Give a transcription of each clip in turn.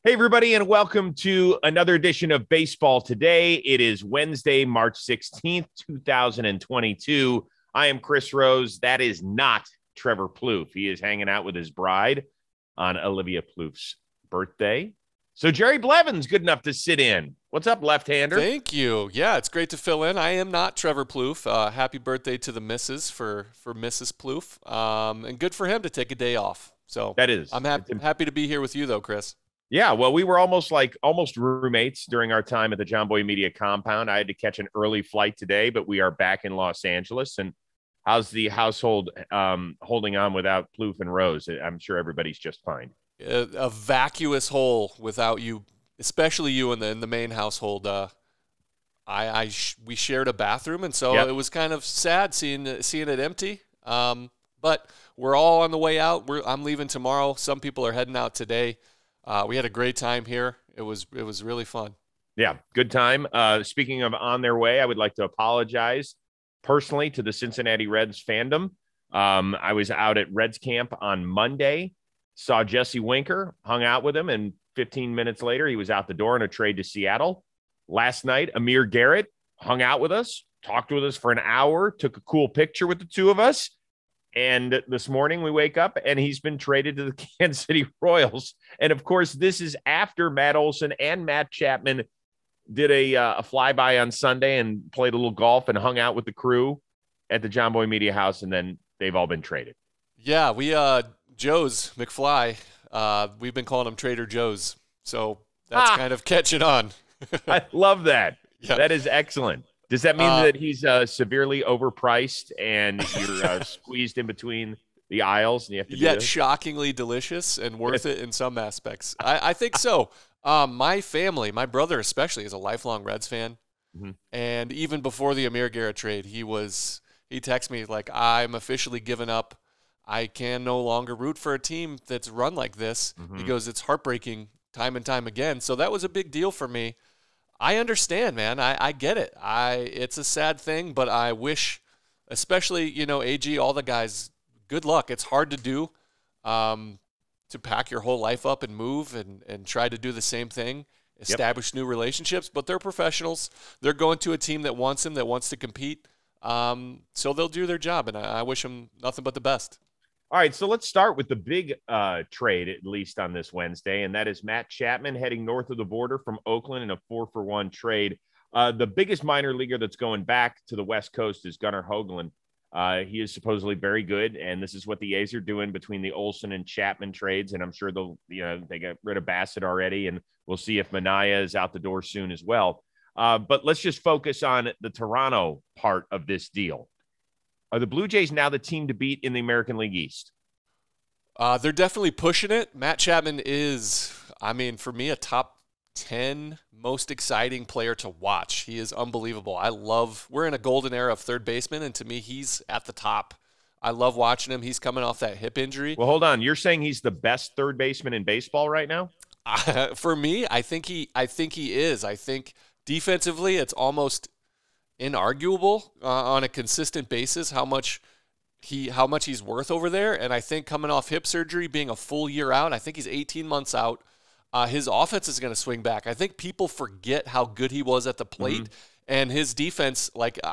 Hey, everybody, and welcome to another edition of Baseball Today. It is Wednesday, March 16th, 2022. I am Chris Rose. That is not Trevor Plouffe. He is hanging out with his bride on Olivia Plouffe's birthday. So Jerry Blevins, good enough to sit in. What's up, left-hander? Thank you. Yeah, it's great to fill in. I am not Trevor Plouffe. Happy birthday to the missus for Mrs. Plouffe. And good for him to take a day off. So That is. I'm happy to be here with you, though, Chris. Yeah, well, we were almost roommates during our time at the John Boy Media compound. I had to catch an early flight today, but we are back in Los Angeles. And how's the household holding on without Plouffe and Rose? I'm sure everybody's just fine. A vacuous hole without you, especially you in the main household. We shared a bathroom, and so It was kind of sad seeing it empty. But we're all on the way out. I'm leaving tomorrow. Some people are heading out today. We had a great time here. It was really fun. Yeah, good time. Speaking of on their way, I would like to apologize personally to the Cincinnati Reds fandom. I was out at Reds camp on Monday, saw Jesse Winker, hung out with him, and 15 minutes later, he was out the door in a trade to Seattle. Last night, Amir Garrett hung out with us, talked with us for an hour, took a cool picture with the two of us. And this morning we wake up and he's been traded to the Kansas City Royals. And of course, this is after Matt Olson and Matt Chapman did a flyby on Sunday and played a little golf and hung out with the crew at the John Boy Media House. And then they've all been traded. Yeah, Joe's McFly, we've been calling him Trader Joe's. So that's kind of catching on. I love that. Yeah. That is excellent. Does that mean that he's severely overpriced and you're squeezed in between the aisles and you have to Yet shockingly delicious and worth it in some aspects? I think so. My family, my brother especially, is a lifelong Reds fan. Mm-hmm. And even before the Amir Garrett trade, he texted me like, I'm officially given up. I can no longer root for a team that's run like this. Mm-hmm. He goes, it's heartbreaking time and time again. So that was a big deal for me. I understand, man. I get it. It's a sad thing, but I wish, especially, AG, all the guys, good luck. It's hard to do, to pack your whole life up and move and try to do the same thing, establish new relationships, but they're professionals. They're going to a team that wants them, that wants to compete. So they'll do their job, and I wish them nothing but the best. All right, so let's start with the big trade, at least on this Wednesday, and that is Matt Chapman heading north of the border from Oakland in a 4-for-1 trade. The biggest minor leaguer that's going back to the West Coast is Gunnar Hoagland. He is supposedly very good, and this is what the A's are doing between the Olson and Chapman trades, and I'm sure they got rid of Bassett already, and we'll see if Minaya is out the door soon as well. But let's just focus on the Toronto part of this deal. Are the Blue Jays now the team to beat in the American League East? They're definitely pushing it. Matt Chapman is, for me, a top 10 most exciting player to watch. He is unbelievable. We're in a golden era of third baseman, and to me, he's at the top. I love watching him. He's coming off that hip injury. Well, hold on. You're saying he's the best third baseman in baseball right now? For me, I think he is. I think defensively, it's almost inarguable on a consistent basis how much he's worth over there. And I think coming off hip surgery, being a full year out, I think he's 18 months out. His offense is going to swing back. I think people forget how good he was at the plate. Mm-hmm. And his defense,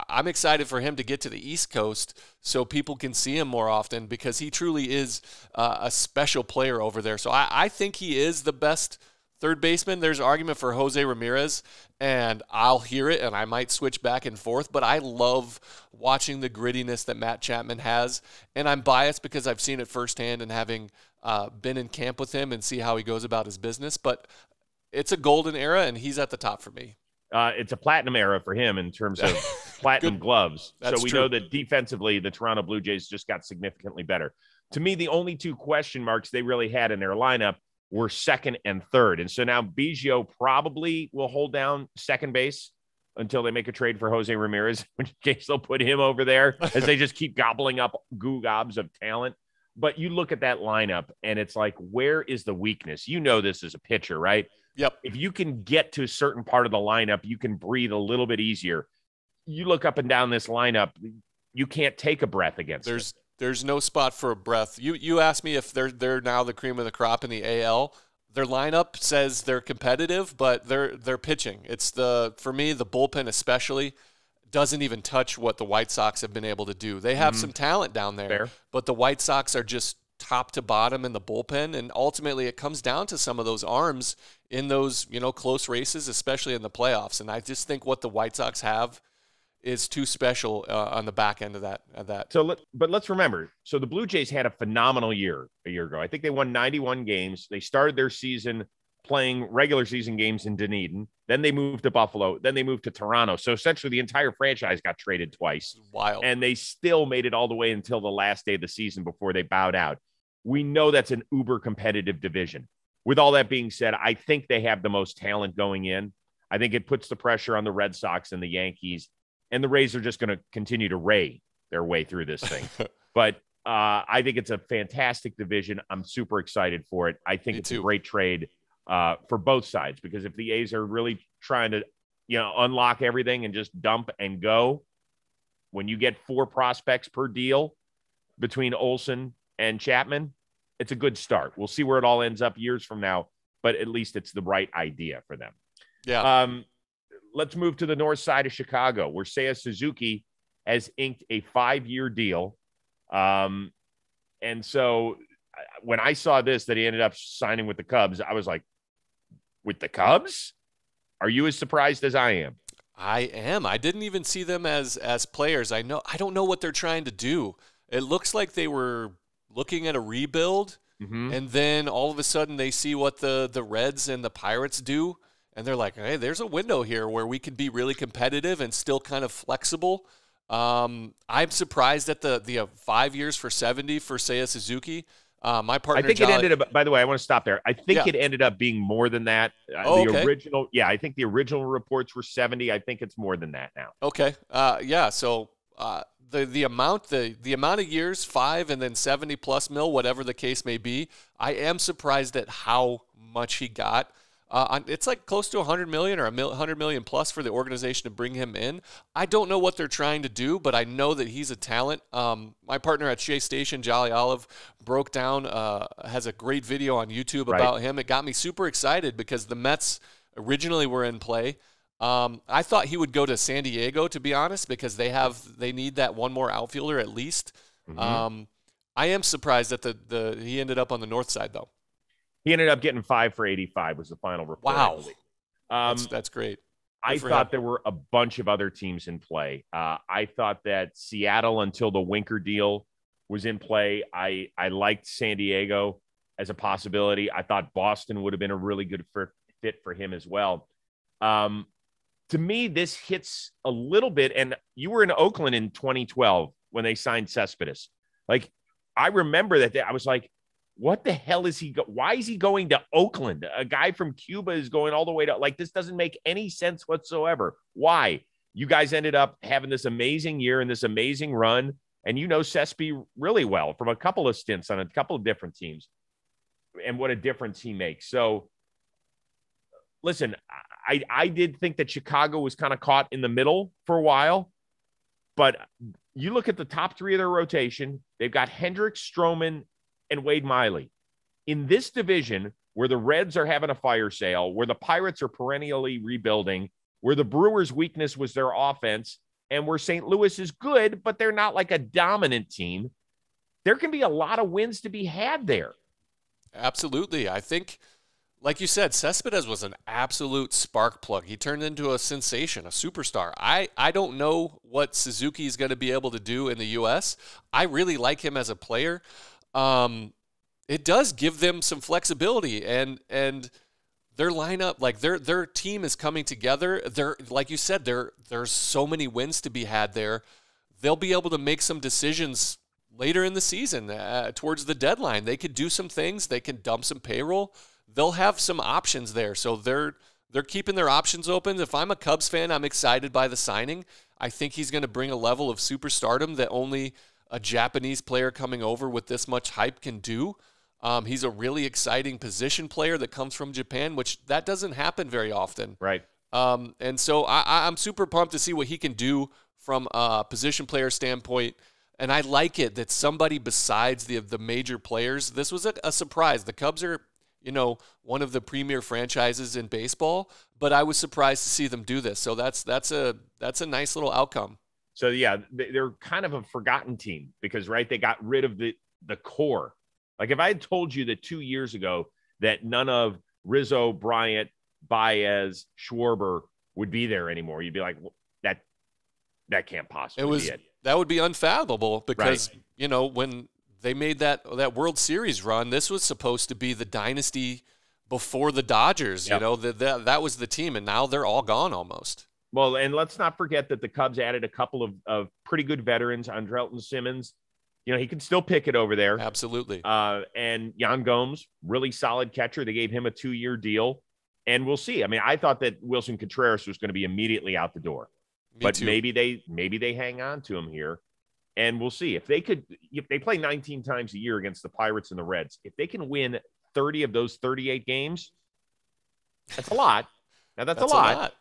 I'm excited for him to get to the East Coast so people can see him more often, because he truly is a special player over there. So I think he is the best third baseman. There's an argument for Jose Ramirez, and I'll hear it, and I might switch back and forth, but I love watching the grittiness that Matt Chapman has, and I'm biased because I've seen it firsthand and having been in camp with him and see how he goes about his business, but it's a golden era, and he's at the top for me. It's a platinum era for him in terms of platinum gloves. That's so we true. know that defensively, the Toronto Blue Jays just got significantly better. To me, the only two question marks they really had in their lineup were second and third. And so now Biggio probably will hold down second base until they make a trade for Jose Ramirez, in which case they'll put him over there as they just keep gobbling up goo gobs of talent. But you look at that lineup and it's like, where is the weakness? You know this as a pitcher, right? Yep. If you can get to a certain part of the lineup, you can breathe a little bit easier. You look up and down this lineup, you can't take a breath against There's no spot for a breath. You asked me if they're now the cream of the crop in the AL. their lineup says they're competitive, but they're pitching. For me, the bullpen especially doesn't even touch what the White Sox have been able to do. They have some talent down there, Fair. but the White Sox are just top to bottom in the bullpen, and ultimately it comes down to some of those arms in those, close races, especially in the playoffs. And I just think what the White Sox have is too special on the back end of that. But let's remember, so the Blue Jays had a phenomenal year a year ago. I think they won 91 games. They started their season playing regular season games in Dunedin. Then they moved to Buffalo. Then they moved to Toronto. So essentially the entire franchise got traded twice. Wild. And they still made it all the way until the last day of the season before they bowed out. We know that's an uber competitive division. With all that being said, I think they have the most talent going in. I think it puts the pressure on the Red Sox and the Yankees. And the Rays are just going to continue to ray their way through this thing. But I think it's a fantastic division. I'm super excited for it. I think it's a great trade for both sides, because if the A's are really trying to, unlock everything and just dump and go, when you get 4 prospects per deal between Olsen and Chapman, it's a good start. We'll see where it all ends up years from now, but at least it's the right idea for them. Yeah. Let's move to the north side of Chicago, where Seiya Suzuki has inked a 5-year deal. And so when I saw this, that he ended up signing with the Cubs, I was like, with the Cubs? Are you as surprised as I am? I am. I didn't even see them as players. I don't know what they're trying to do. It looks like they were looking at a rebuild, and then all of a sudden they see what the Reds and the Pirates do. And they're like, hey, there's a window here where we can be really competitive and still kind of flexible. I'm surprised at the 5 years for 70 for Seiya Suzuki. My partner, I think it ended up, by the way, I want to stop there. I think it ended up being more than that. Original, I think the original reports were 70. I think it's more than that now. Okay. So the amount of years, 5 and then 70 plus mil, whatever the case may be, I am surprised at how much he got. It's like close to 100 million or 100 million plus for the organization to bring him in. I don't know what they're trying to do, but I know that he's a talent. My partner at Shea Station, Jolly Olive, broke down, has a great video on YouTube about him. It got me super excited because the Mets originally were in play. I thought he would go to San Diego, to be honest, because they need that one more outfielder at least. I am surprised that he ended up on the north side though. He ended up getting 5 for 85 was the final report. Wow. That's great. I thought there were a bunch of other teams in play. I thought that Seattle, until the Winker deal, was in play. I liked San Diego as a possibility. I thought Boston would have been a really good fit for him as well. To me, this hits a little bit, and you were in Oakland in 2012 when they signed Cespedes. Like, I remember that I was like, what the hell is he? Why is he going to Oakland? A guy from Cuba is going all the way to, like, this doesn't make any sense whatsoever. Why? You guys ended up having this amazing year and this amazing run, and Cespe really well from a couple of stints on a couple of different teams, and what a difference he makes. So, listen, I did think that Chicago was kind of caught in the middle for a while, but you look at the top 3 of their rotation, they've got Hendricks, Stroman, and Wade Miley. In this division, where the Reds are having a fire sale, where the Pirates are perennially rebuilding, where the Brewers' weakness was their offense, and where St. Louis is good, but they're not like a dominant team, there can be a lot of wins to be had there. Absolutely. I think, like you said, Cespedes was an absolute spark plug. He turned into a sensation, a superstar. I don't know what Suzuki is going to be able to do in the U.S. I really like him as a player. It does give them some flexibility, and their lineup, like their team is coming together. Like you said, there's so many wins to be had there. They'll be able to make some decisions later in the season, towards the deadline. They could do some things. They can dump some payroll. They'll have some options there. So they're keeping their options open. If I'm a Cubs fan, I'm excited by the signing. I think he's going to bring a level of superstardom that only a Japanese player coming over with this much hype can do. He's a really exciting position player that comes from Japan, which that doesn't happen very often. Right. And so I'm super pumped to see what he can do from a position player standpoint. And I like it that somebody besides the major players, this was a surprise. The Cubs are one of the premier franchises in baseball, but I was surprised to see them do this. So that's a nice little outcome. So yeah, they're kind of a forgotten team because, right, they got rid of the core. Like if I had told you that 2 years ago that none of Rizzo, Bryant, Baez, Schwarber would be there anymore, you'd be like, well, that can't possibly be it. That would be unfathomable because, when they made that World Series run, this was supposed to be the dynasty before the Dodgers. Yep. That was the team, and now they're all gone almost. Well, and let's not forget that the Cubs added a couple of pretty good veterans. Andrelton Simmons, he can still pick it over there. Absolutely. And Yan Gomes, really solid catcher. They gave him a 2-year deal, and we'll see. I mean, I thought that Wilson Contreras was going to be immediately out the door. But too. maybe they hang on to him here, and we'll see if they play 19 times a year against the Pirates and the Reds. If they can win 30 of those 38 games, that's a lot. Now that's a lot,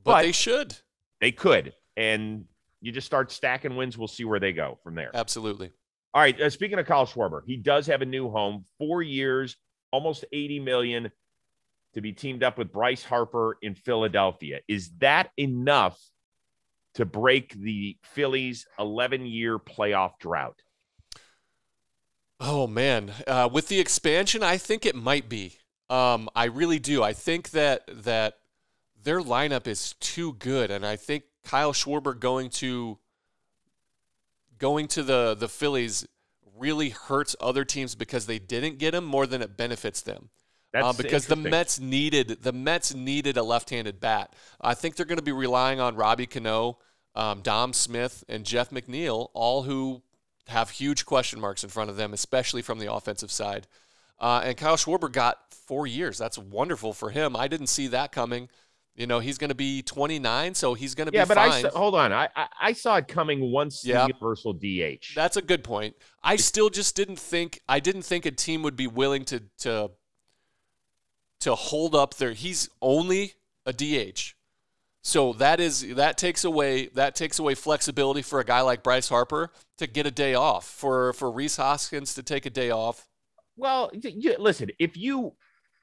but they should. They could, and you just start stacking wins. We'll see where they go from there. Absolutely. All right. Speaking of Kyle Schwarber, he does have a new home. 4 years, almost $80 million to be teamed up with Bryce Harper in Philadelphia. Is that enough to break the Phillies' 11-year playoff drought? Oh, man. With the expansion, I think it might be. I really do. I think that their lineup is too good, and I think Kyle Schwarber going to the Phillies really hurts other teams because they didn't get him more than it benefits them. Because the Mets needed a left-handed bat. I think they're going to be relying on Robbie Cano, Dom Smith, and Jeff McNeil, all who have huge question marks in front of them, especially from the offensive side. And Kyle Schwarber got 4 years. That's wonderful for him. I didn't see that coming. He's going to be 29, so he's going to be fine. But hold on. I saw it coming once the universal DH. That's a good point. I still just didn't think a team would be willing to hold up their – he's only a DH. So that takes away flexibility for a guy like Bryce Harper to get a day off, for Rhys Hoskins to take a day off. Well, listen, if you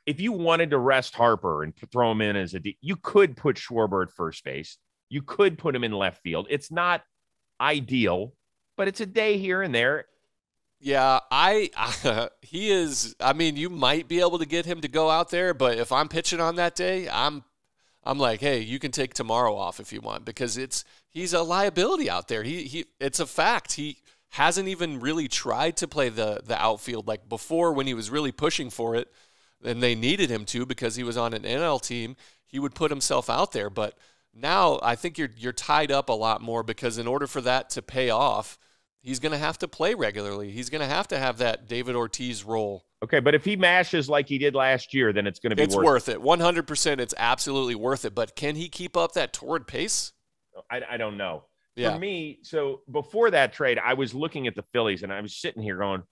wanted to rest Harper and throw him in as you could put Schwarber at first base. You could put him in left field. It's not ideal, but it's a day here and there. Yeah, he is. I mean, you might be able to get him to go out there, but if I'm pitching on that day, I'm like, hey, you can take tomorrow off if you want, because he's a liability out there. It's a fact. He hasn't even really tried to play the outfield like before when he was really pushing for it, and they needed him to because he was on an NL team. He would put himself out there, but now I think you're tied up a lot more, because in order for that to pay off, he's going to have to play regularly. He's going to have that David Ortiz role. Okay, but if he mashes like he did last year, then it's going to be worth it. 100%, it's absolutely worth it. But can he keep up that torrid pace? I don't know. Yeah. For me, so before that trade, I was looking at the Phillies, and I was sitting here going,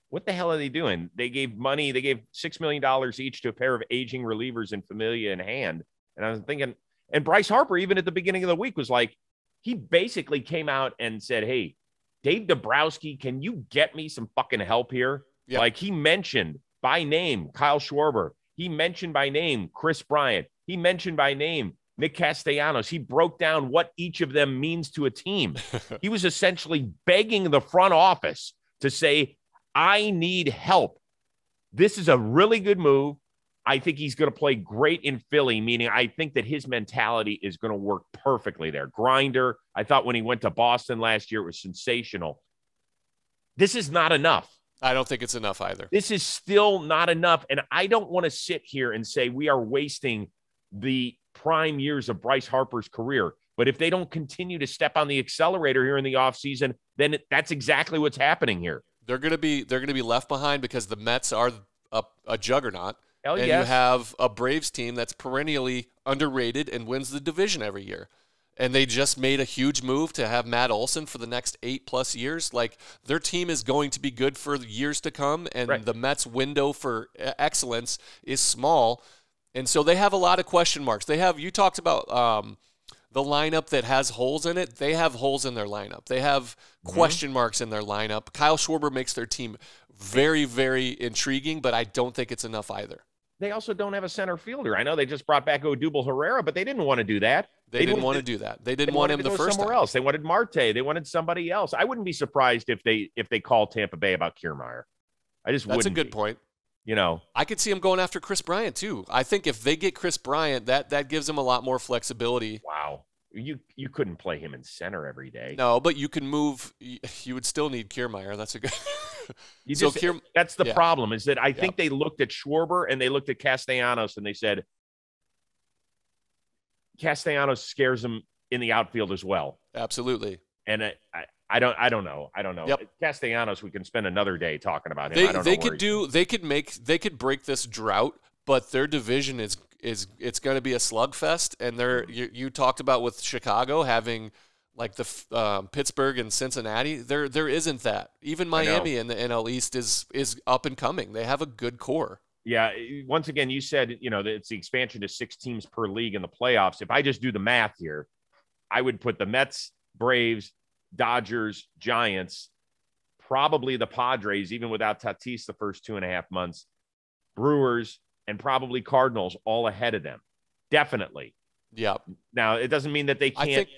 what the hell are they doing? They gave money. They gave $6 million each to a pair of aging relievers in Familia and Hand. And I was thinking, and Bryce Harper, even at the beginning of the week, was like, he basically came out and said, hey, Dave Dombrowski, can you get me some fucking help here? Yep. Like, he mentioned by name Kyle Schwarber. He mentioned by name Chris Bryant. He mentioned by name Nick Castellanos. He broke down what each of them means to a team. He was essentially begging the front office to say, I need help. This is a really good move. I think he's going to play great in Philly, meaning I think that his mentality is going to work perfectly there. Grinder, I thought when he went to Boston last year, it was sensational. This is not enough. I don't think it's enough either. This is still not enough. And I don't want to sit here and say we are wasting the prime years of Bryce Harper's career. But if they don't continue to step on the accelerator here in the offseason, then that's exactly what's happening here. They're going to be left behind because the Mets are a juggernaut. Hell and yes. You have a Braves team that's perennially underrated and wins the division every year. And they just made a huge move to have Matt Olson for the next 8+ years. Like, their team is going to be good for years to come, and right. The Mets' window for excellence is small. And so they have a lot of question marks. You talked about the lineup that has holes in it, they have holes in their lineup. They have question marks in their lineup. Kyle Schwarber makes their team very, very intriguing, but I don't think it's enough either. They also don't have a center fielder. I know they just brought back Odubel Herrera, but they didn't want to do that. They didn't want to do that. They didn't want him the first somewhere time. else. They wanted Marte. They wanted somebody else. I wouldn't be surprised if they call Tampa Bay about Kiermaier. I just wouldn't. That's a good point. You know, I could see him going after Chris Bryant too. I think if they get Chris Bryant, that gives them a lot more flexibility. Wow. You couldn't play him in center every day. No, but you can move. You would still need Kiermaier. That's a good. That's the problem, is that I think they looked at Schwarber and they looked at Castellanos and they said Castellanos scares them in the outfield as well. Absolutely. And I don't know. Yep. Castellanos, we can spend another day talking about him. They could break this drought, but their division is it's going to be a slugfest. And you talked about with Chicago having like the Pittsburgh and Cincinnati. There isn't that. Even Miami in the NL East is up and coming. They have a good core. Yeah. Once again, you said that it's the expansion to 6 teams per league in the playoffs. If I just do the math here, I would put the Mets, Braves, Dodgers, Giants, probably the Padres, even without Tatis the first 2.5 months, Brewers, and probably Cardinals all ahead of them. Definitely. Yeah. Now, it doesn't mean that they can't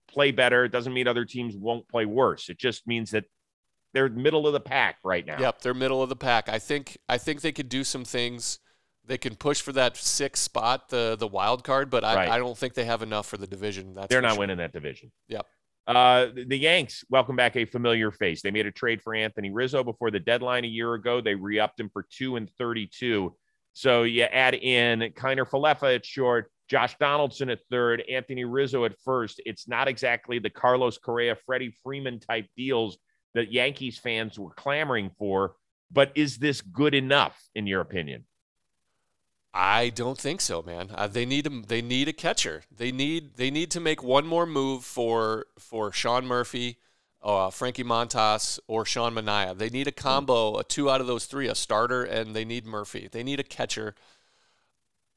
play better. It doesn't mean other teams won't play worse. It just means that they're middle of the pack right now. Yep, they're middle of the pack. I think they could do some things. They can push for that 6th spot, the wild card, but I don't think they have enough for the division. They're not winning that division. Yep. The Yanks welcome back a familiar face. They made a trade for Anthony Rizzo before the deadline a year ago. They re-upped him for $2 and $32. So you add in Kiner Falefa at short, Josh Donaldson at third, Anthony Rizzo at first. It's not exactly the Carlos Correa, Freddie Freeman type deals that Yankees fans were clamoring for. But is this good enough, in your opinion? I don't think so, man. They need a catcher. They need to make one more move for Sean Murphy, Frankie Montas, or Sean Manaea. They need a combo, a 2 out of those 3, a starter, and they need Murphy. They need a catcher.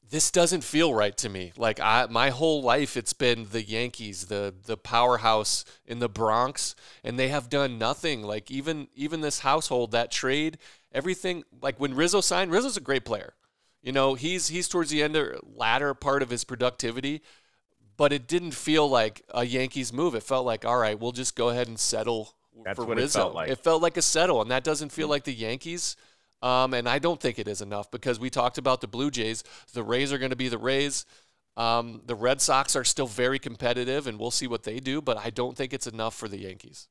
This doesn't feel right to me. Like my whole life, it's been the Yankees, the powerhouse in the Bronx, and they have done nothing. Like even this household, that trade, everything. Like when Rizzo signed, Rizzo's a great player. He's towards the latter part of his productivity, but it didn't feel like a Yankees move. It felt like, all right, we'll just go ahead and settle for Rizzo. It felt like a settle, and that doesn't feel like the Yankees. And I don't think it is enough because we talked about the Blue Jays. The Rays are going to be the Rays. The Red Sox are still very competitive, and we'll see what they do, but I don't think it's enough for the Yankees.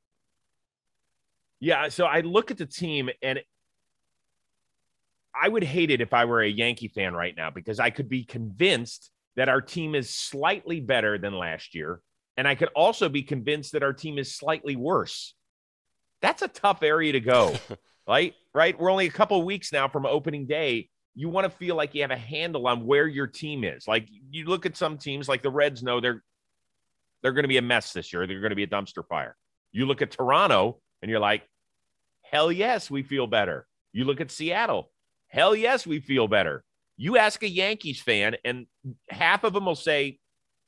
Yeah, so I look at the team, and I would hate it if I were a Yankee fan right now because I could be convinced that our team is slightly better than last year, and I could also be convinced that our team is slightly worse. That's a tough area to go, right? We're only a couple of weeks now from opening day. You want to feel like you have a handle on where your team is. Like you look at some teams like the Reds know they're going to be a mess this year. They're going to be a dumpster fire. You look at Toronto and you're like, hell yes, we feel better. You look at Seattle. Hell yes, we feel better. You ask a Yankees fan, and half of them will say,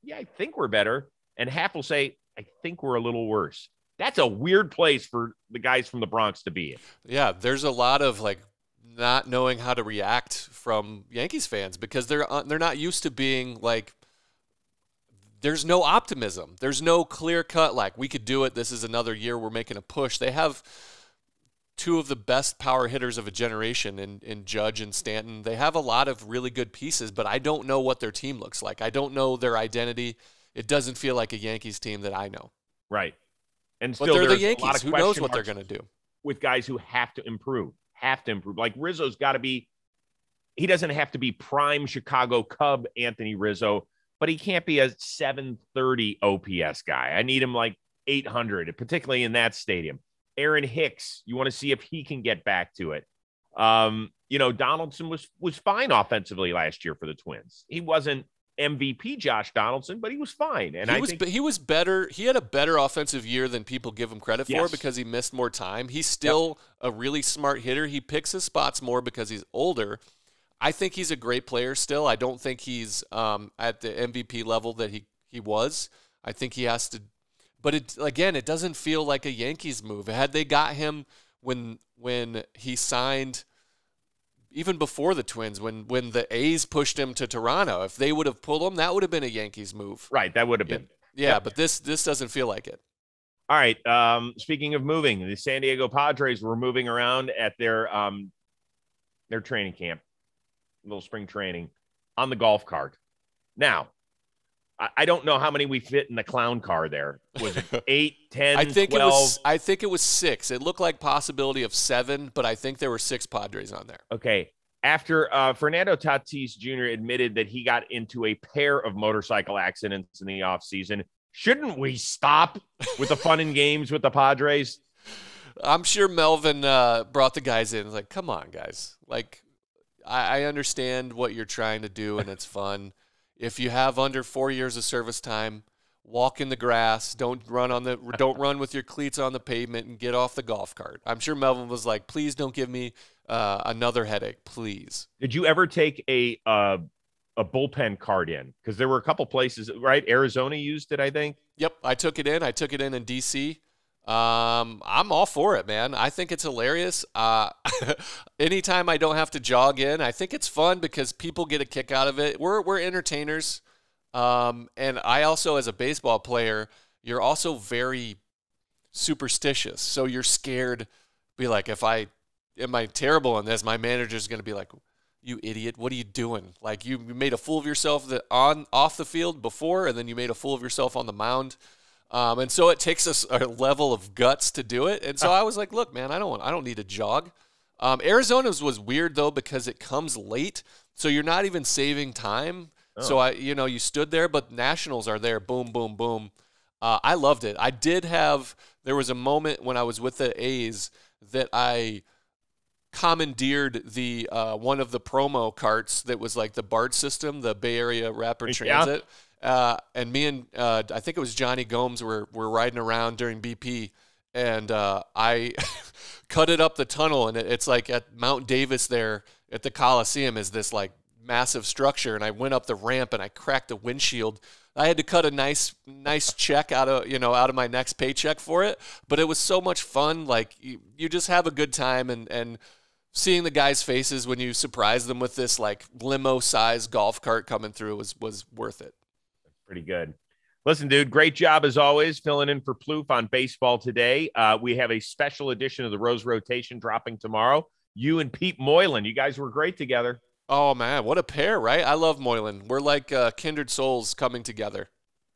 yeah, I think we're better. And half will say, I think we're a little worse. That's a weird place for the guys from the Bronx to be in. Yeah, there's a lot of not knowing how to react from Yankees fans because they're not used to being there's no optimism. There's no clear cut we could do it. This is another year we're making a push. They have 2 of the best power hitters of a generation in Judge and Stanton. They have a lot of really good pieces, but I don't know what their team looks like. I don't know their identity. It doesn't feel like a Yankees team that I know. Right. And but they're the Yankees. Who knows what they're going to do? With guys who have to improve. Like Rizzo's got to be – he doesn't have to be prime Chicago Cub Anthony Rizzo, but he can't be a 730 OPS guy. I need him 800, particularly in that stadium. Aaron Hicks, you want to see if he can get back to it. Donaldson was fine offensively last year for the Twins. He wasn't MVP Josh Donaldson, but he was fine. And he was better. He had a better offensive year than people give him credit for because he missed more time. He's still a really smart hitter. He picks his spots more because he's older. I think he's a great player still. I don't think he's at the MVP level that he was. I think he has to. But it doesn't feel like a Yankees move. Had they got him when he signed, even before the Twins, when the A's pushed him to Toronto, if they would have pulled him, that would have been a Yankees move. Right, that would have been. Yeah, Yep. but this doesn't feel like it. All right. Speaking of moving, the San Diego Padres were moving around at their training camp, little spring training, on the golf cart. Now, I don't know how many we fit in the clown car there. Was it 8, 10, I think 12? I think it was 6. It looked like possibility of 7, but I think there were 6 Padres on there. Okay. After Fernando Tatis Jr. admitted that he got into a pair of motorcycle accidents in the offseason, shouldn't we stop with the fun and games with the Padres? I'm sure Melvin brought the guys in. Like, come on, guys. Like, I understand what you're trying to do, and it's fun. If you have under 4 years of service time, walk in the grass. Don't run with your cleats on the pavement, and get off the golf cart. I'm sure Melvin was like, please don't give me another headache, please. Did you ever take a bullpen card in? Because there were a couple places, right? Arizona used it, I think. Yep, I took it in DC. I'm all for it, man. I think it's hilarious. Anytime I don't have to jog in, I think it's fun because people get a kick out of it. We're entertainers. And I also, as a baseball player, you're also very superstitious. So you're scared, be like, am I terrible in this? My manager's going to be like, you idiot, what are you doing? Like, you made a fool of yourself off the field before, and then you made a fool of yourself on the mound. And so it takes us a level of guts to do it. And so I was like, look, man, I don't need to jog. Arizona's was weird though, because it comes late. So you're not even saving time. Oh. So you stood there, but Nationals are there. Boom, boom, boom. I loved it. There was a moment when I was with the A's that I commandeered the one of the promo carts that was like the BART system, the Bay Area Rapid Transit. And me and I think it was Johnny Gomes were riding around during BP, and I cut it up the tunnel, and it's like at Mount Davis there at the Coliseum is this like massive structure, and I went up the ramp and I cracked the windshield. I had to cut a nice check out of my next paycheck for it, but it was so much fun. Like you just have a good time, and seeing the guys' faces when you surprise them with this like limo-sized golf cart coming through was worth it. Pretty good. Listen, dude, great job as always filling in for Plouffe on Baseball Today. We have a special edition of the Rose Rotation dropping tomorrow. You and Pete Moylan, you guys were great together. Oh, man, what a pair, right? I love Moylan. We're like kindred souls coming together.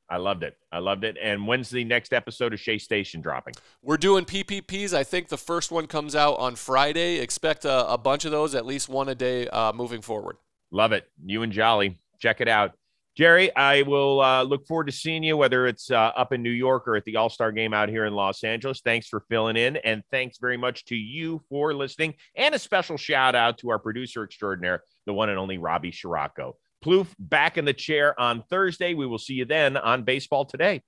I loved it. And when's the next episode of Shea Station dropping? We're doing PPPs. I think the first one comes out on Friday. Expect a bunch of those, at least one a day moving forward. Love it. You and Jolly. Check it out. Jerry, I will look forward to seeing you, whether it's up in New York or at the All-Star game out here in Los Angeles. Thanks for filling in, and thanks very much to you for listening. And a special shout-out to our producer extraordinaire, the one and only Robbie Scirocco. Plouffe back in the chair on Thursday. We will see you then on Baseball Today.